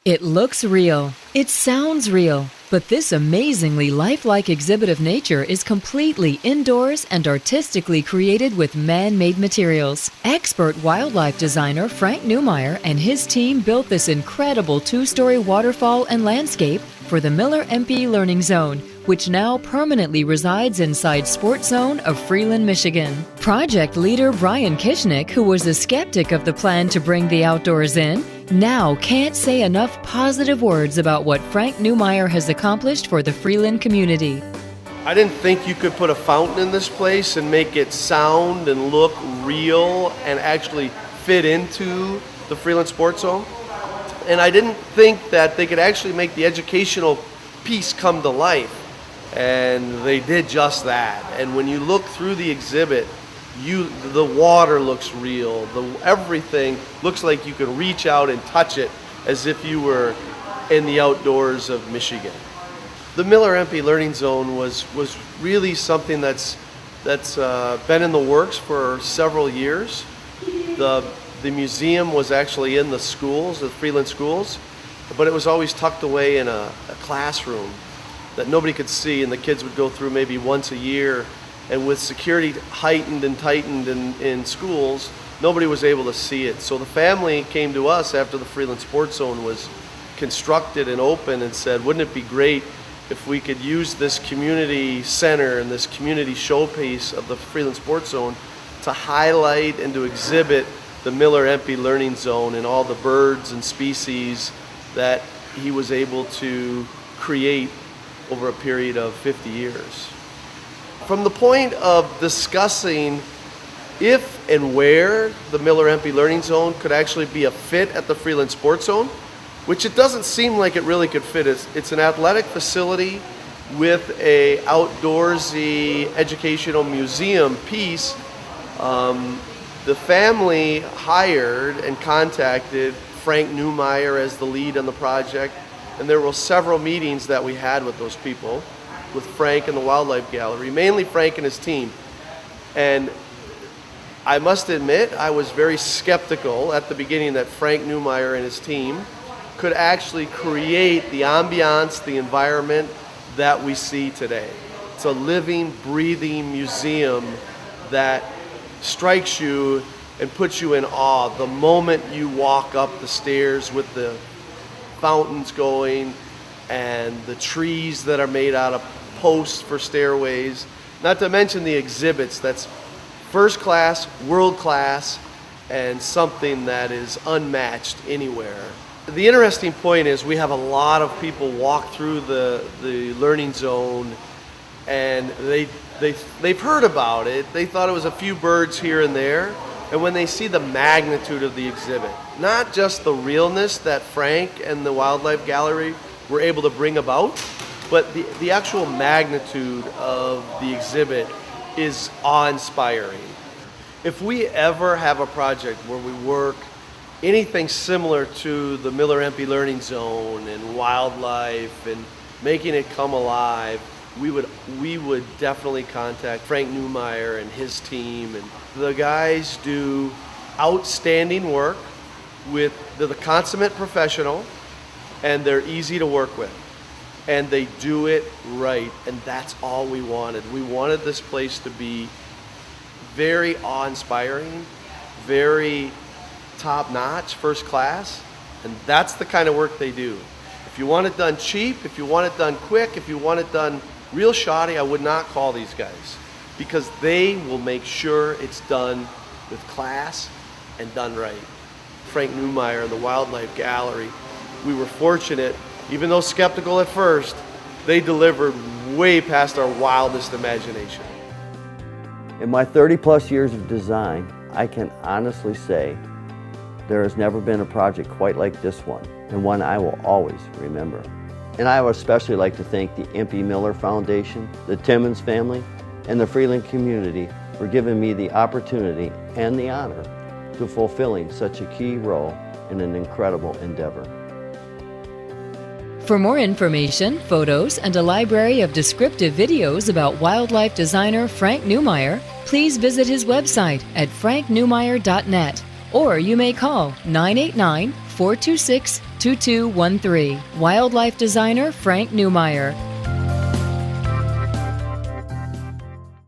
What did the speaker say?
It looks real. It sounds real. But this amazingly lifelike exhibit of nature is completely indoors and artistically created with man-made materials. Expert wildlife designer Frank Newmyer and his team built this incredible two-story waterfall and landscape for the Miller Empey Learning Zone, which now permanently resides inside Sports Zone of Freeland, Michigan. Project leader Brian Kischnic, who was a skeptic of the plan to bring the outdoors in, now can't say enough positive words about what Frank Newmyer has accomplished for the Freeland community. I didn't think you could put a fountain in this place and make it sound and look real and actually fit into the Freeland Sports Zone. And I didn't think that they could actually make the educational piece come to life. And they did just that. And when you look through the exhibit, the water looks real. Everything looks like you can reach out and touch it as if you were in the outdoors of Michigan. The Miller Empey Learning Zone was really something that's been in the works for several years. The museum was actually in the schools, the Freeland schools, but it was always tucked away in a classroom that nobody could see, and the kids would go through maybe once a year. And with security heightened and tightened in schools, nobody was able to see it. So the family came to us after the Freeland Sports Zone was constructed and open and said, wouldn't it be great if we could use this community center and this community showpiece of the Freeland Sports Zone to highlight and to exhibit the Miller Empey Learning Zone and all the birds and species that he was able to create over a period of 50 years. From the point of discussing if and where the Miller Empey Learning Zone could actually be a fit at the Freeland Sports Zone, which it doesn't seem like it really could fit. It's an athletic facility with a outdoorsy educational museum piece. The family hired and contacted Frank Newmyer as the lead on the project, and there were several meetings that we had with those people, with Frank and the Wildlife Gallery, mainly Frank and his team. And I must admit, I was very skeptical at the beginning that Frank Newmyer and his team could actually create the ambiance, the environment that we see today. It's a living, breathing museum that strikes you and puts you in awe the moment you walk up the stairs with the fountains going and the trees that are made out of posts for stairways, not to mention the exhibits. That's first class, world class, and something that is unmatched anywhere. The interesting point is we have a lot of people walk through the learning zone, and they've heard about it. They thought it was a few birds here and there, and when they see the magnitude of the exhibit, not just the realness that Frank and the Wildlife Gallery were able to bring about, but the actual magnitude of the exhibit is awe-inspiring. If we ever have a project where we work anything similar to the Miller Empey Learning Zone and wildlife and making it come alive, we would definitely contact Frank Newmyer and his team. And the guys do outstanding work. They're the consummate professional, and they're easy to work with. And they do it right, and that's all we wanted. We wanted this place to be very awe-inspiring, very top-notch, first class, and that's the kind of work they do. If you want it done cheap, if you want it done quick, if you want it done real shoddy, I would not call these guys, because they will make sure it's done with class and done right. Frank Newmyer and the Wildlife Gallery, we were fortunate. Even though skeptical at first, they delivered way past our wildest imagination. In my 30-plus years of design, I can honestly say there has never been a project quite like this one, and one I will always remember. And I would especially like to thank the Empey Miller Foundation, the Timmons family, and the Freeland community for giving me the opportunity and the honor to fulfilling such a key role in an incredible endeavor. For more information, photos, and a library of descriptive videos about wildlife designer Frank Newmyer, please visit his website at franknewmyer.net, or you may call 989-426 2213. Wildlife designer Frank Newmyer.